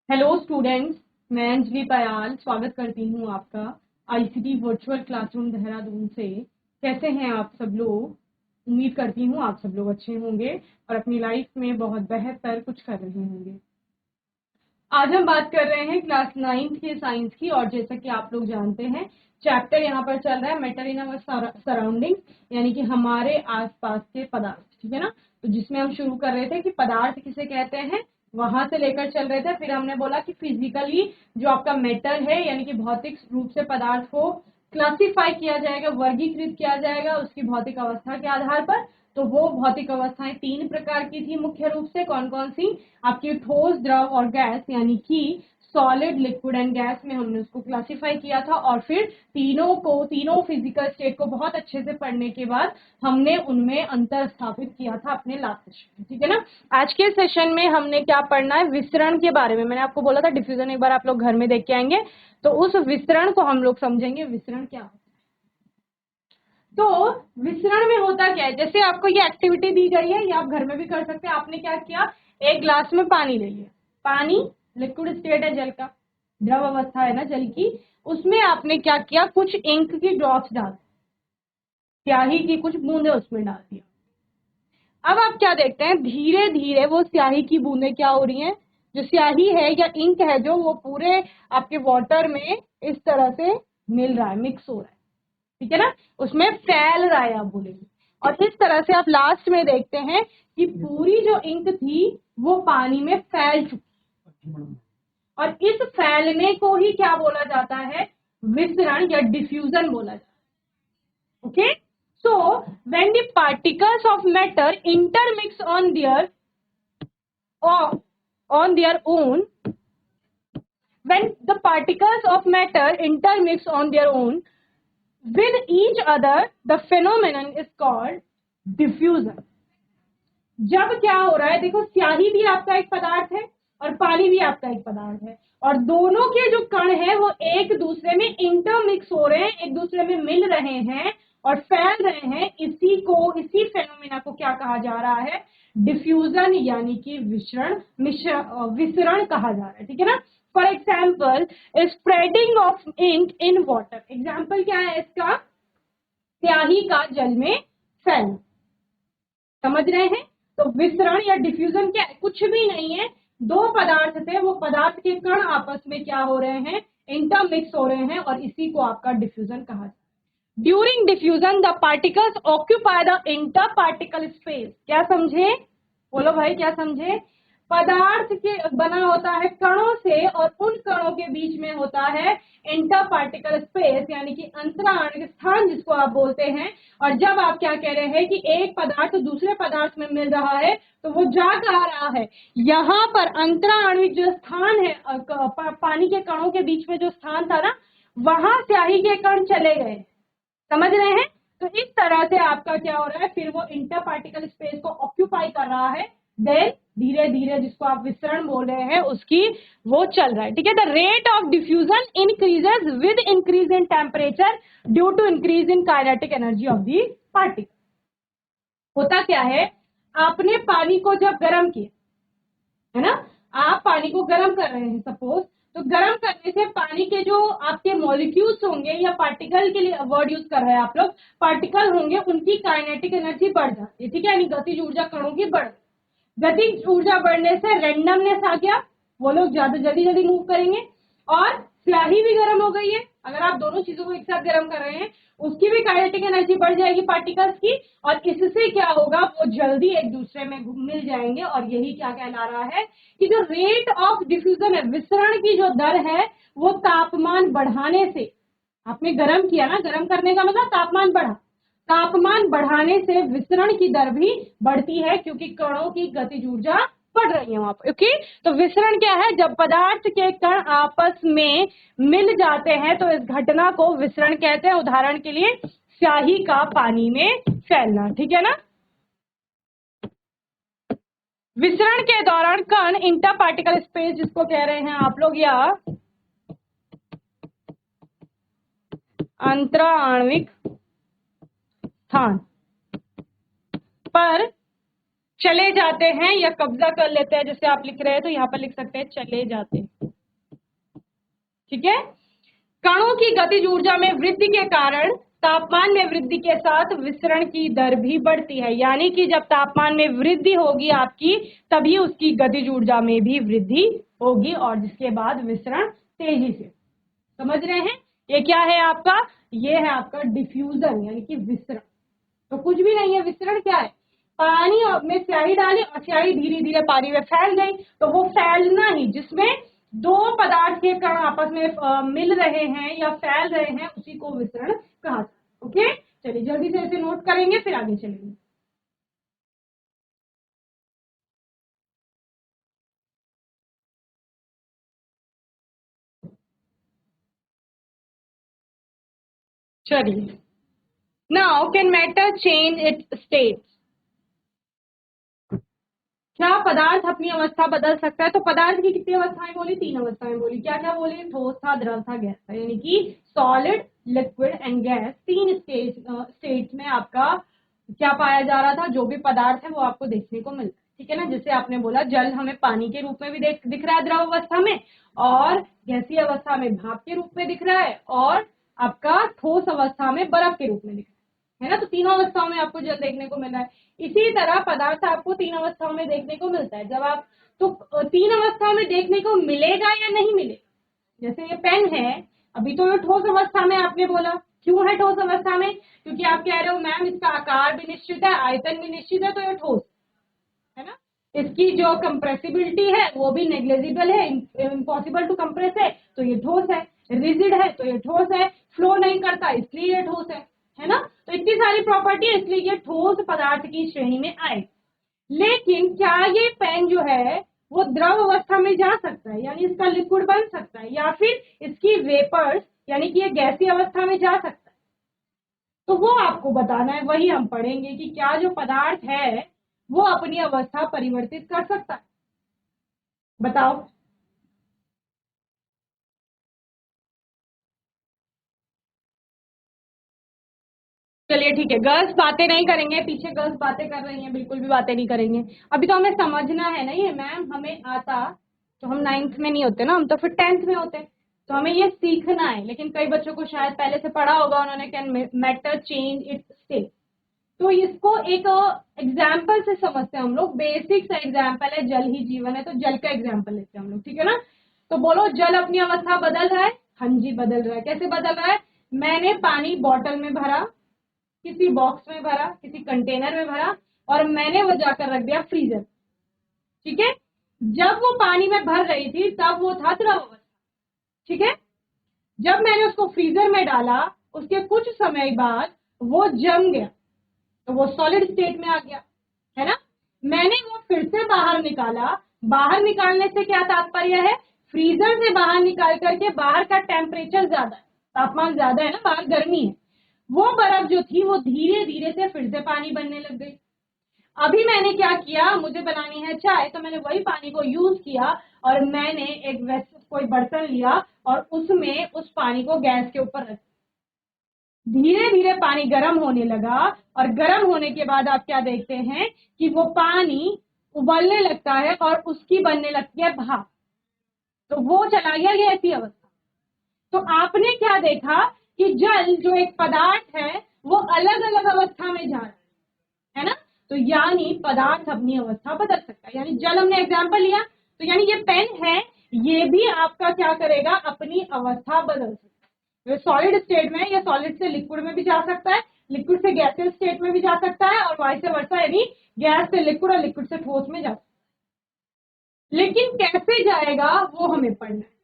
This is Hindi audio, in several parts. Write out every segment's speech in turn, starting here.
हेलो स्टूडेंट्स, मैं अंजलि पयाल स्वागत करती हूँ आपका आईसीटी वर्चुअल क्लासरूम देहरादून से। कैसे हैं आप सब लोग? उम्मीद करती हूँ आप सब लोग अच्छे होंगे और अपनी लाइफ में बहुत बेहतर कुछ कर रहे होंगे। आज हम बात कर रहे हैं क्लास 9th के साइंस की, और जैसा कि आप लोग जानते हैं चैप्टर यहाँ पर चल रहा है मैटर इन अवर सराउंडिंग्स, यानी कि हमारे आसपास के पदार्थ। ठीक है ना? तो जिसमें हम शुरू कर रहे थे कि पदार्थ किसे कहते हैं, वहां से लेकर चल रहे थे। फिर हमने बोला कि फिजिकली जो आपका मैटर है, यानी कि भौतिक रूप से पदार्थ को क्लासिफाई किया जाएगा, वर्गीकृत किया जाएगा उसकी भौतिक अवस्था के आधार पर। तो वो भौतिक अवस्थाएं 3 प्रकार की थी मुख्य रूप से। कौन कौन सी? आपकी ठोस, द्रव और गैस, यानी कि सॉलिड, लिक्विड एंड गैस में हमने उसको क्लासिफाई किया था। और फिर तीनों फिजिकल स्टेट को बहुत अच्छे से पढ़ने के बाद हमने उनमें अंतर स्थापित किया था अपने लास्ट सेशन में। ठीक है ना? आज के सेशन में हमने क्या पढ़ना है, विसरण के बारे में। मैंने आपको बोला था डिफ्यूजन एक बार आप लोग घर में देख के आएंगे, तो उस विसरण को हम लोग समझेंगे। विसरण क्या होता है? तो विसरण में होता क्या है, जैसे आपको ये एक्टिविटी दी गई है, ये आप घर में भी कर सकते हैं। आपने क्या किया, एक ग्लास में पानी ले लिया। पानी लिक्विड स्टेट है, जल का, द्रव अवस्था है ना जल की। उसमें आपने क्या किया, कुछ इंक की ड्रॉप्स डाल, स्याही की कुछ बूंदे उसमें डाल दिया। अब आप क्या देखते हैं, धीरे धीरे वो स्याही की बूंदें क्या हो रही हैं, जो स्याही है या इंक है जो, वो पूरे आपके वाटर में इस तरह से मिल रहा है, मिक्स हो रहा है। ठीक है ना? उसमें फैल रहा है, आप बोलेंगे। और इस तरह से आप लास्ट में देखते हैं कि पूरी जो इंक थी वो पानी में फैल चुकी। और इस फैलने को ही क्या बोला जाता है, विसरण या डिफ्यूजन बोला जाता है। Okay, so when the particles of matter intermix on their own, when the particles of matter intermix on their own with each other, the phenomenon is called diffusion। जब क्या हो रहा है, देखो स्याही भी आपका एक पदार्थ है और पानी भी आपका एक पदार्थ है, और दोनों के जो कण है वो एक दूसरे में इंटरमिक्स हो रहे हैं, एक दूसरे में मिल रहे हैं और फैल रहे हैं। इसी फेनोमेना को क्या कहा जा रहा है, डिफ्यूजन, यानी कि विसरण कहा जा रहा है। ठीक है ना? For example, spreading of ink in water. Example क्या है इसका, स्याही का जल में फैलना। समझ रहे हैं? तो विसरण या डिफ्यूजन क्या है, कुछ भी नहीं है, दो पदार्थ थे, वो पदार्थ के कण आपस में क्या हो रहे हैं, इंटरमिक्स हो रहे हैं, और इसी को आपका डिफ्यूजन कहा जाता है। During diffusion the particles occupy the inter particle space. क्या समझे, बोलो भाई क्या समझे? पदार्थ के बना होता है कणों से, और उन कणों के बीच में होता है इंटर पार्टिकल स्पेस, यानी कि अंतराणु स्थान जिसको आप बोलते हैं। और जब आप क्या कह रहे हैं कि एक पदार्थ दूसरे पदार्थ में मिल रहा है, तो वो जा कहा रहा है, यहाँ पर अंतराणविक जो स्थान है, पानी के कणों के बीच में जो स्थान था ना, वहां स्याही के कण चले गए। समझ रहे हैं? तो इस तरह से आपका क्या हो रहा है, फिर वो इंटर पार्टिकल स्पेस को ऑक्यूपाई कर रहा है, देन धीरे धीरे जिसको आप विसरण बोल रहे हैं उसकी वो चल रहा है। ठीक है? The rate of diffusion increases with increase in temperature due to increase in kinetic energy of the particle. होता क्या है, आपने पानी को जब गर्म किया है ना, आप पानी को गर्म कर रहे हैं सपोज, तो गर्म करने से पानी के जो आपके मॉलिक्यूल्स होंगे, या पार्टिकल के लिए वर्ड यूज कर रहे हैं आप लोग, पार्टिकल होंगे, उनकी काइनेटिक एनर्जी बढ़ जाती है। ठीक है? यानी गतिज ऊर्जा कणों की बढ़, गतिज ऊर्जा बढ़ने से रैंडमनेस आ गया, वो लोग ज्यादा जल्दी जल्दी मूव करेंगे। और स्याही भी गर्म हो गई है, अगर आप दोनों चीजों को एक साथ गर्म कर रहे हैं, उसकी भी काइनेटिक एनर्जी बढ़ जाएगी पार्टिकल्स की, और इससे क्या होगा, वो जल्दी एक दूसरे में मिल जाएंगे। और यही क्या कहला रहा है कि जो रेट ऑफ डिफ्यूजन है, विसरण की जो दर है, वो तापमान बढ़ाने से, आपने गर्म किया ना, गर्म करने का मतलब तापमान बढ़ा, तापमान बढ़ाने से विसरण की दर भी बढ़ती है, क्योंकि कणों की गतिज ऊर्जा बढ़ रही है वहां पर। ओके, तो विसरण क्या है, जब पदार्थ के कण आपस में मिल जाते हैं तो इस घटना को विसरण कहते हैं। उदाहरण के लिए स्याही का पानी में फैलना। ठीक है ना? विसरण के दौरान कण इंटर पार्टिकल स्पेस जिसको कह रहे हैं आप लोग, या अंतराण्विक स्थान पर चले जाते हैं या कब्जा कर लेते हैं। जैसे आप लिख रहे हैं तो यहाँ पर लिख सकते हैं चले जाते हैं। ठीक है। कणों की गतिज ऊर्जा में वृद्धि के कारण तापमान में वृद्धि के साथ विसरण की दर भी बढ़ती है, यानी कि जब तापमान में वृद्धि होगी आपकी, तभी उसकी गतिज ऊर्जा में भी वृद्धि होगी और जिसके बाद विसरण तेजी से। समझ रहे हैं? ये क्या है आपका? ये है आपका डिफ्यूजन यानी कि विसरण। तो कुछ भी नहीं है, विसरण क्या है? पानी में स्याही डाली और स्याही धीरे धीरे पानी में फैल गई, तो वो फैलना ही, जिसमें दो पदार्थ के कण आपस में मिल रहे हैं या फैल रहे हैं, उसी को विसरण कहा जाता है। ओके, चलिए जल्दी से इसे नोट करेंगे फिर आगे चलेंगे। चलिए, now can matter change it's state? क्या पदार्थ अपनी अवस्था बदल सकता है? तो पदार्थ की कितनी अवस्थाएं बोली? 3 अवस्थाएं बोली। क्या क्या बोले? ठोस था, द्रव था, गैस था, यानी कि solid, liquid and gas. 3 states में आपका क्या पाया जा रहा था? जो भी पदार्थ है वो आपको देखने को मिलता है। ठीक है ना? जैसे आपने बोला जल हमें पानी के रूप में भी दिख रहा है द्रव अवस्था में, और गैसीय अवस्था में भाप के रूप में दिख रहा है, और आपका ठोस अवस्था में बर्फ के रूप में दिख रहा है ना? तो तीनों अवस्थाओं में आपको जल देखने को मिल रहा है। इसी तरह पदार्थ आपको 3 अवस्थाओं में देखने को मिलता है। जब आप, तो 3 अवस्थाओं में देखने को मिलेगा या नहीं मिलेगा? जैसे ये पेन है, अभी तो ये ठोस अवस्था में आपने बोला। क्यों है ठोस अवस्था में? क्योंकि आप कह रहे हो मैम इसका आकार भी निश्चित है, आयतन भी निश्चित है, तो ये ठोस है ना? इसकी जो कंप्रेसिबिलिटी है वो भी नेग्लेजिबल है, इम्पॉसिबल टू कंप्रेस है, तो ये ठोस है। रिजिड है तो ये ठोस है, फ्लो नहीं करता इसलिए ये ठोस है ना? तो इतनी सारी प्रॉपर्टी है, इसलिए ये ठोस पदार्थ की श्रेणी में आए। लेकिन क्या ये पेन जो है वो द्रव अवस्था में जा सकता है, यानी इसका लिक्विड बन सकता है, या फिर इसकी वेपर्स यानी कि ये गैसीय अवस्था में जा सकता है? तो वो आपको बताना है, वही हम पढ़ेंगे कि क्या जो पदार्थ है वो अपनी अवस्था परिवर्तित कर सकता है। बताओ। चलिए ठीक है, गर्ल्स बातें नहीं करेंगे, पीछे गर्ल्स बातें कर रही हैं, बिल्कुल भी बातें नहीं करेंगे। अभी तो हमें समझना है ना ये मैम, हमें आता तो हम 9th में नहीं होते ना, हम तो फिर 10th में होते। तो हमें ये सीखना है, लेकिन कई बच्चों को शायद पहले से पढ़ा होगा उन्होंने, can matter change it's state. तो इसको एक एग्जाम्पल से समझते हैं हम लोग। बेसिक सा एग्जाम्पल है, जल ही जीवन है, तो जल का एग्जाम्पल लेते हैं हम लोग। ठीक है ना? तो बोलो, जल अपनी अवस्था बदल रहा है? हाँ जी बदल रहा है। कैसे बदल रहा है? मैंने पानी बॉटल में भरा, किसी बॉक्स में भरा, किसी कंटेनर में भरा, और मैंने वो जाकर रख दिया फ्रीजर। ठीक है? जब वो पानी में भर रही थी तब वो था द्रव अवस्था। ठीक है? जब मैंने उसको फ्रीजर में डाला, उसके कुछ समय बाद वो जम गया, तो वो सॉलिड स्टेट में आ गया, है ना? मैंने वो फिर से बाहर निकाला। बाहर निकालने से क्या तात्पर्य है? फ्रीजर से बाहर निकाल करके, बाहर का टेम्परेचर ज्यादा है, तापमान ज्यादा है ना, बाहर गर्मी है, वो बर्फ जो थी वो धीरे धीरे से फिर से पानी बनने लग गई। अभी मैंने क्या किया, मुझे बनानी है चाय, तो मैंने वही पानी को यूज किया, और मैंने एक कोई बर्तन लिया और उसमें उस पानी को गैस के ऊपर रख, धीरे धीरे पानी गर्म होने लगा, और गर्म होने के बाद आप क्या देखते हैं कि वो पानी उबलने लगता है और उसकी बनने लगती है भाप। तो वो चला गया गैसीय अवस्था। तो आपने क्या देखा कि जल जो एक पदार्थ है वो अलग अलग अवस्था में जा रहा है ना? तो यानी पदार्थ अपनी अवस्था बदल सकता है। यानी जल हमने एग्जाम्पल लिया, तो यानी ये पेन है, ये भी आपका क्या करेगा, अपनी अवस्था बदल सकता है। सॉलिड स्टेट में या सॉलिड से लिक्विड में भी जा सकता है, लिक्विड से गैसियस स्टेट में भी जा सकता है, और वाइस वर्सा, यानी गैस से लिक्विड और लिक्विड से ठोस में जा सकता है। लेकिन कैसे जाएगा वो हमें पढ़ना है।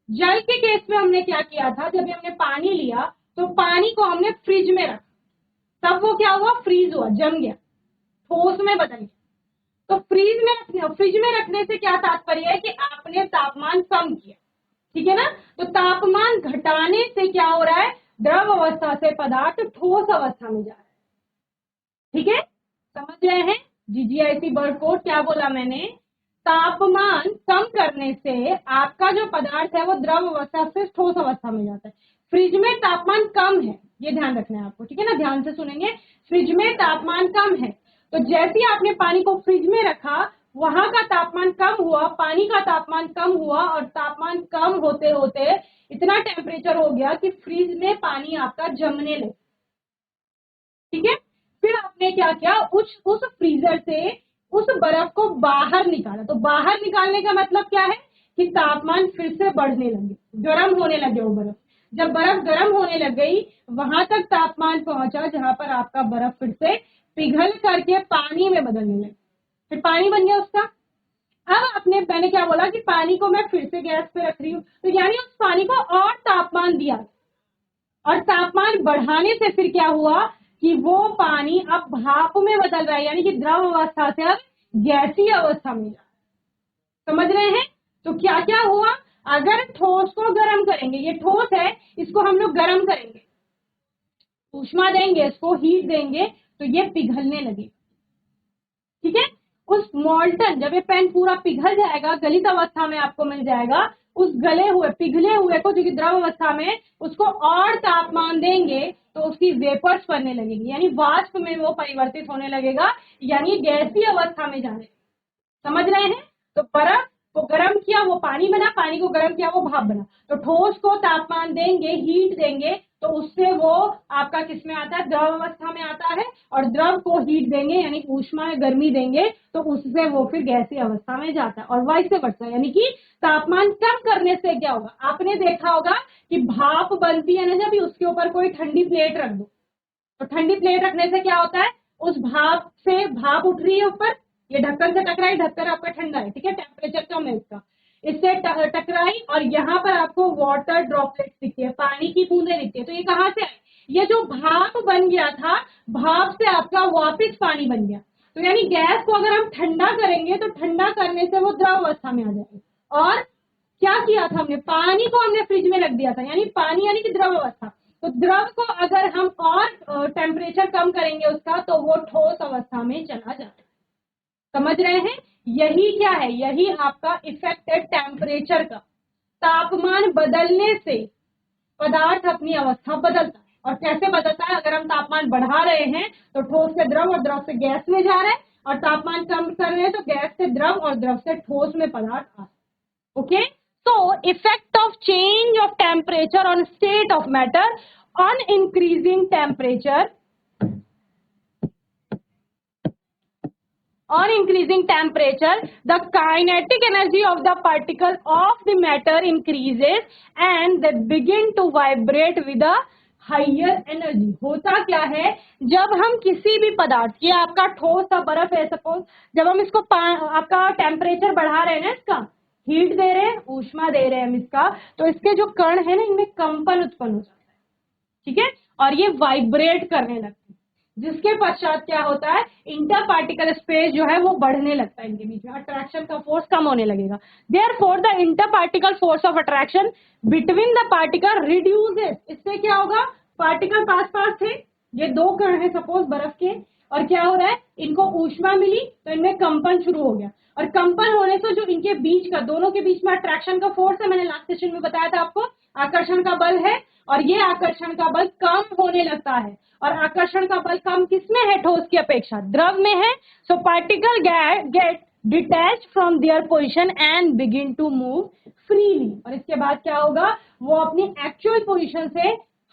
जल के केस में हमने क्या किया था, जब हमने पानी लिया तो पानी को हमने फ्रिज में रखा, तब वो क्या हुआ, फ्रीज हुआ, जम गया, ठोस में बदल गया। तो फ्रिज में रखने से क्या तात्पर्य है कि आपने तापमान कम किया। ठीक है ना? तो तापमान घटाने से क्या हो रहा है, द्रव अवस्था से पदार्थ ठोस अवस्था में जा रहा है। ठीक है? समझ रहे हैं? जीजीआईसी बर्ड कोड क्या बोला मैंने, तापमान कम करने से आपका जो पदार्थ है वो द्रव अवस्था से ठोस अवस्था में जाता है। फ्रिज में तापमान कम है, ये ध्यान रखना है आपको। ठीक है ना? ध्यान से सुनेंगे, फ्रिज में तापमान कम है, तो जैसे ही आपने पानी को फ्रिज में रखा, वहां का तापमान कम हुआ, पानी का तापमान कम हुआ, और तापमान कम होते होते इतना टेम्परेचर हो गया कि फ्रीज में पानी आपका जमने लगा। ठीक है, फिर आपने क्या किया, उस फ्रीजर से उस बर्फ को बाहर निकाला। तो बाहर निकालने का मतलब क्या है कि तापमान फिर से बढ़ने लगे, गर्म होने लगे वो बर्फ। जब बर्फ गर्म होने लग गई, वहां तक तापमान पहुंचा जहां पर आपका बर्फ फिर से पिघल करके पानी में बदलने लगे, फिर पानी बन गया उसका। अब मैंने क्या बोला कि पानी को मैं फिर से गैस पे रख रही हूँ, तो यानी उस पानी को और तापमान दिया, और तापमान बढ़ाने से फिर क्या हुआ कि वो पानी अब भाप में बदल रहा है, यानी कि द्रव अवस्था से अब गैसीय अवस्था में जा। समझ रहे हैं? तो क्या क्या हुआ, अगर ठोस को गर्म करेंगे, ये ठोस है, इसको हम लोग गर्म करेंगे, ऊष्मा देंगे, इसको हीट देंगे, तो ये पिघलने लगे। ठीक है, उस मोल्टन, जब ये पेन पूरा पिघल जाएगा, गलित अवस्था में आपको मिल जाएगा, उस गले हुए पिघले हुए को, जो कि द्रव अवस्था में, उसको और तापमान देंगे तो उसकी वेपर्स बनने लगेगी, यानी वाष्प में वो परिवर्तित होने लगेगा, यानी गैसीय अवस्था में जाने। समझ रहे हैं? तो बर्फ को गर्म किया, वो पानी बना, पानी को गर्म किया, वो भाप बना। तो ठोस को तापमान देंगे, हीट देंगे, तो उससे वो आपका किस में आता है, द्रव अवस्था में आता है, और द्रव को हीट देंगे यानी ऊष्मा में गर्मी देंगे, तो उससे वो फिर गैसीय अवस्था में जाता है, और वाइस वर्सा, यानी कि तापमान कम करने से क्या होगा, आपने देखा होगा कि भाप बनती है ना, जब उसके ऊपर कोई ठंडी प्लेट रख दो, तो ठंडी प्लेट रखने से क्या होता है, उस भाप से भाप उठ रही है ऊपर, ये ढक्कन से टकराई, ढक्कन आपका ठंडा है, ठीक है, टेम्परेचर कम है इसका, इससे टकराई, और यहाँ पर आपको वाटर ड्रॉपलेट्स दिखती है, पानी की बूंदे दिखती है। तो ये कहाँ से आई, ये जो भाप बन गया था, भाप से आपका वापिस पानी बन गया। तो यानी गैस को अगर हम ठंडा करेंगे, तो ठंडा करने से वो द्रव अवस्था में आ जाएगी। और क्या किया था हमने, पानी को हमने फ्रिज में रख दिया था, यानी पानी यानी कि द्रव अवस्था। तो द्रव को अगर हम और टेम्परेचर कम करेंगे उसका, तो वो ठोस अवस्था में चला जाता है। समझ रहे हैं? यही क्या है, यही आपका इफेक्ट है टेम्परेचर का। तापमान बदलने से पदार्थ अपनी अवस्था बदलता है। और कैसे बदलता है, अगर हम तापमान बढ़ा रहे हैं तो ठोस से द्रव और द्रव से गैस में जा रहे हैं, और तापमान कम कर रहे हैं तो गैस से द्रव और द्रव से ठोस में पदार्थ आ रहे हैं। Okay, so effect of change of temperature on state of matter on increasing temperature, the kinetic energy of the particle of the matter increases and they begin to vibrate with a higher energy। होता क्या है, जब हम किसी भी पदार्थ, ये आपका ठोस सा बर्फ है सपोज, जब हम इसको आपका टेम्परेचर बढ़ा रहे हैं ना, इसका हीट दे रहे हैं, ऊष्मा दे रहे हैं हम इसका, तो इसके जो कण है ना, इनमें कंपन उत्पन्न हो जाता है। ठीक है, और ये वाइब्रेट करने लगते हैं, जिसके पश्चात क्या होता है, इंटर पार्टिकल स्पेस जो है वो बढ़ने लगता है, इनके बीच में अट्रैक्शन का फोर्स कम होने लगेगा। Therefore the inter particle force of attraction between the particle reduces. इससे क्या होगा, पार्टिकल पास पास थे, ये दो कण है सपोज बर्फ के, और क्या हो रहा है, इनको ऊष्मा मिली तो इनमें कंपन शुरू हो गया, और कंपन होने से जो इनके बीच का, दोनों के बीच में अट्रैक्शन का फोर्स है, मैंने लास्ट सेशन में बताया था आपको, आकर्षण का बल है, और ये आकर्षण का बल कम होने लगता है। और आकर्षण का बल कम किसमें है, ठोस की अपेक्षा, द्रव में है। So particle get detach from their position and begin to move freely. और इसके बाद क्या होगा, वो अपनी एक्चुअल पोजिशन से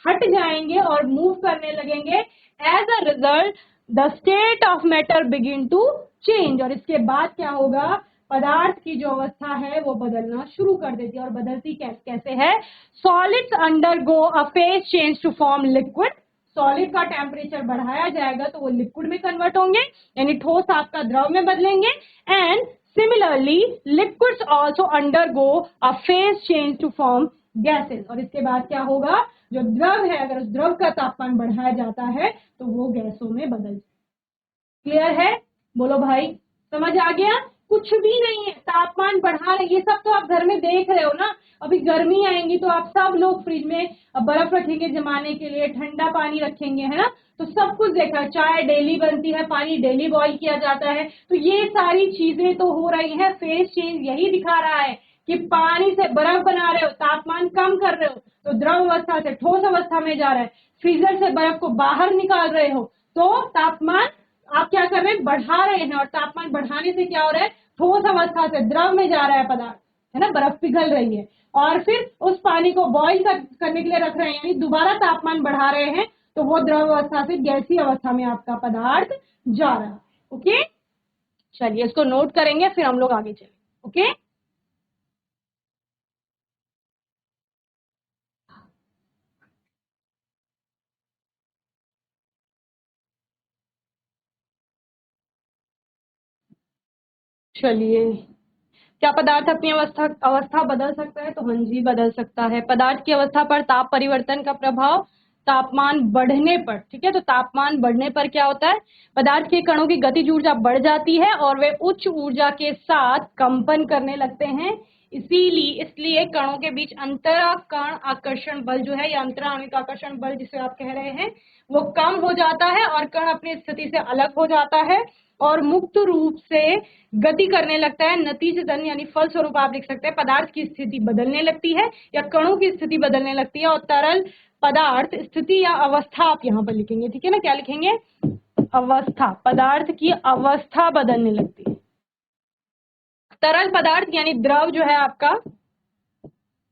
हट जाएंगे और मूव करने लगेंगे। As a result the state of matter begin to change. और इसके बाद क्या होगा, पदार्थ की जो अवस्था है वो बदलना शुरू कर देती है। और बदलती कैसे है, solids undergo a phase change to form liquid. Solid का टेम्परेचर बढ़ाया जाएगा तो वो लिक्विड में कन्वर्ट होंगे, यानी ठोस आपका द्रव में बदलेंगे। And similarly liquids also undergo a phase change to form gases. और इसके बाद क्या होगा, जो द्रव है, अगर उस द्रव का तापमान बढ़ाया जाता है तो वो गैसों में बदल जाए। क्लियर है? बोलो भाई, समझ आ गया? कुछ भी नहीं है, तापमान बढ़ा रहे, ये सब तो आप घर में देख रहे हो ना। अभी गर्मी आएंगी तो आप सब लोग फ्रिज में बर्फ रखेंगे जमाने के लिए, ठंडा पानी रखेंगे, है ना। तो सब कुछ देखा, चाय डेली बनती है, पानी डेली बॉईल किया जाता है, तो ये सारी चीजें तो हो रही है। फेज चेंज यही दिखा रहा है कि पानी से बर्फ बना रहे हो, तापमान कम कर रहे हो तो द्रव अवस्था से ठोस अवस्था में जा रहा है। फ्रीजर से बर्फ को बाहर निकाल रहे हो तो तापमान आप क्या कर रहे हैं, बढ़ा रहे हैं। और तापमान बढ़ाने से क्या हो रहा है, ठोस अवस्था से द्रव में जा रहा है पदार्थ, है ना, बर्फ पिघल रही है, और फिर उस पानी को बॉईल करने के लिए रख रहे हैं, यानी दोबारा तापमान बढ़ा रहे हैं, तो वो द्रव अवस्था से गैसीय अवस्था में आपका पदार्थ जा रहा है। ओके, चलिए इसको नोट करेंगे, फिर हम लोग आगे चलेंगे। ओके, चलिए, क्या पदार्थ अपनी अवस्था बदल सकता है? तो हाँ जी, बदल सकता है। पदार्थ की अवस्था पर ताप परिवर्तन का प्रभाव तापमान बढ़ने पर, ठीक है, तो तापमान बढ़ने पर क्या होता है, पदार्थ के कणों की गतिज ऊर्जा बढ़ जाती है और वे उच्च ऊर्जा के साथ कंपन करने लगते हैं। इसलिए कणों के बीच अंतराकण आकर्षण बल जो है, या अंतराणविक आकर्षण बल जिसे आप कह रहे हैं, वो कम हो जाता है और कण अपनी स्थिति से अलग हो जाता है और मुक्त रूप से गति करने लगता है। नतीजतन यानी फलस्वरूप आप लिख सकते हैं पदार्थ की स्थिति बदलने लगती है या कणों की स्थिति बदलने लगती है, और तरल पदार्थ स्थिति या अवस्था आप यहाँ पर लिखेंगे, ठीक है ना, क्या लिखेंगे, अवस्था, पदार्थ की अवस्था बदलने लगती है। तरल पदार्थ यानी द्रव जो है आपका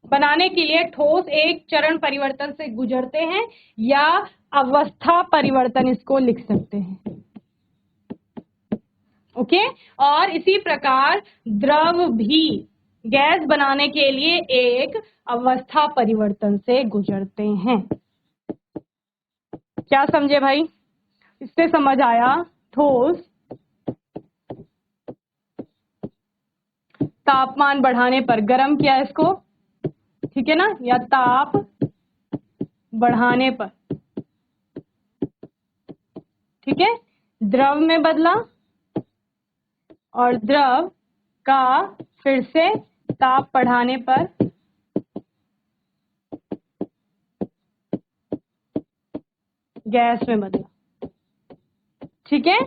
बनाने के लिए ठोस एक चरण परिवर्तन से गुजरते हैं, या अवस्था परिवर्तन इसको लिख सकते हैं। ओके, और इसी प्रकार द्रव भी गैस बनाने के लिए एक अवस्था परिवर्तन से गुजरते हैं। क्या समझे भाई? इससे समझ आया? ठोस तापमान बढ़ाने पर, गर्म किया इसको, ठीक है ना, या ताप बढ़ाने पर, ठीक है, द्रव में बदला और द्रव का फिर से ताप बढ़ाने पर गैस में बदला, ठीक है।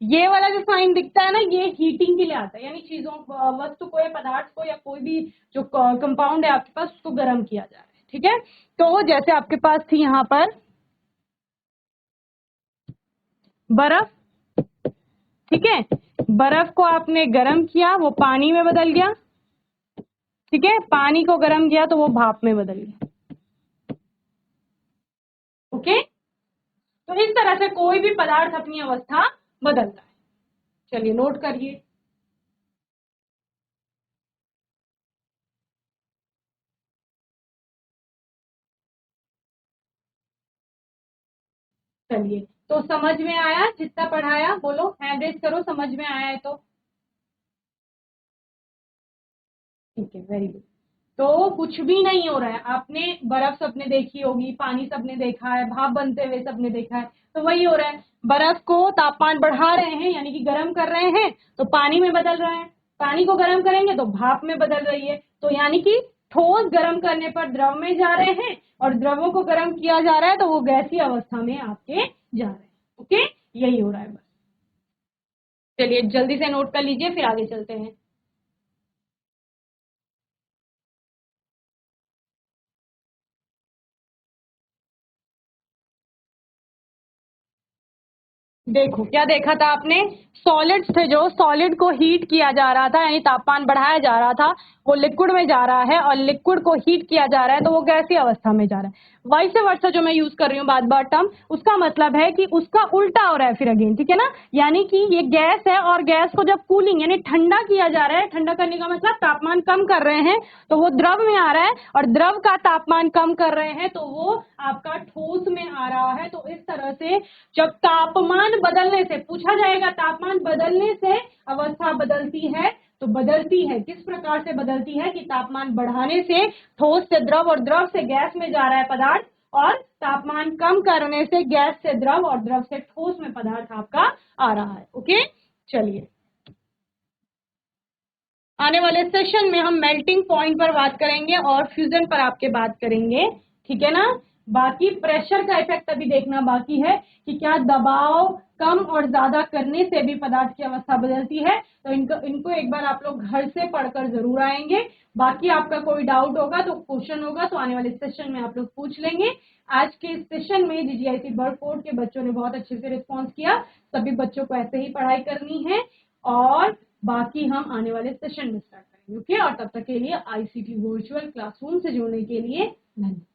ये वाला जो साइन दिखता है ना, ये हीटिंग के लिए आता है, यानी चीजों, वस्तु को या पदार्थ को या कोई भी जो कंपाउंड है आपके पास, उसको गर्म किया जा रहा है, ठीक है। तो जैसे आपके पास थी यहाँ पर बर्फ, ठीक है, बर्फ को आपने गर्म किया, वो पानी में बदल गया, ठीक है, पानी को गर्म किया तो वो भाप में बदल गया। ओके, तो इस तरह से कोई भी पदार्थ अपनी अवस्था बदलता है। चलिए नोट करिए। चलिए, तो समझ में आया जितना पढ़ाया? बोलो, हैंड रेज करो समझ में आया है तो। ठीक है, वेरी गुड। तो कुछ भी नहीं हो रहा है, आपने बर्फ सबने देखी होगी, पानी सबने देखा है, भाप बनते हुए सबने देखा है, तो वही हो रहा है, बर्फ को तापमान बढ़ा रहे हैं यानी कि गर्म कर रहे हैं तो पानी में बदल रहा है, पानी को गर्म करेंगे तो भाप में बदल रही है, तो यानी कि ठोस गर्म करने पर द्रव में जा रहे हैं और द्रवों को गर्म किया जा रहा है तो वो गैसीय अवस्था में आपके जा रहे हैं। ओके, यही हो रहा है बस। चलिए जल्दी से नोट कर लीजिए, फिर आगे चलते हैं। देखो क्या देखा था आपने, सॉलिड्स थे, जो सॉलिड को हीट किया जा रहा था यानी तापमान बढ़ाया जा रहा था, वो लिक्विड में जा रहा है, और लिक्विड को हीट किया जा रहा है तो वो गैसीय अवस्था में जा रहा है। वाइस वर्सा जो मैं यूज कर रही हूँ बार बार टर्म, उसका मतलब है कि उसका उल्टा हो रहा है फिर अगेन, ठीक है ना, यानी कि ये गैस है और गैस को जब कूलिंग यानी ठंडा किया जा रहा है, ठंडा करने का मतलब तापमान कम कर रहे हैं, तो वो द्रव में आ रहा है, और द्रव का तापमान कम कर रहे हैं तो वो आपका ठोस में आ रहा है। तो इस तरह से जब तापमान बदलने से, पूछा जाएगा तापमान बदलने से अवस्था बदलती है, तो बदलती है, किस प्रकार से बदलती है कि तापमान बढ़ाने से ठोस से द्रव और द्रव से गैस में जा रहा है पदार्थ, और तापमान कम करने से गैस से द्रव और द्रव से ठोस में पदार्थ आपका आ रहा है। ओके, चलिए आने वाले सेशन में हम मेल्टिंग पॉइंट पर बात करेंगे और फ्यूजन पर आपके बात करेंगे, ठीक है ना। बाकी प्रेशर का इफेक्ट अभी देखना बाकी है कि क्या दबाव कम और ज्यादा करने से भी पदार्थ की अवस्था बदलती है, तो इनको एक बार आप लोग घर से पढ़कर जरूर आएंगे। बाकी आपका कोई डाउट होगा तो क्वेश्चन होगा तो आने वाले सेशन में आप लोग पूछ लेंगे। आज के इस सेशन में जीजीआईसी बर्डफोर्ड के बच्चों ने बहुत अच्छे से रिस्पॉन्स किया, सभी बच्चों को ऐसे ही पढ़ाई करनी है, और बाकी हम आने वाले सेशन में स्टार्ट करेंगे। ओके, और तब तक के लिए ICT वर्चुअल क्लासरूम से जुड़ने के लिए धन्यवाद।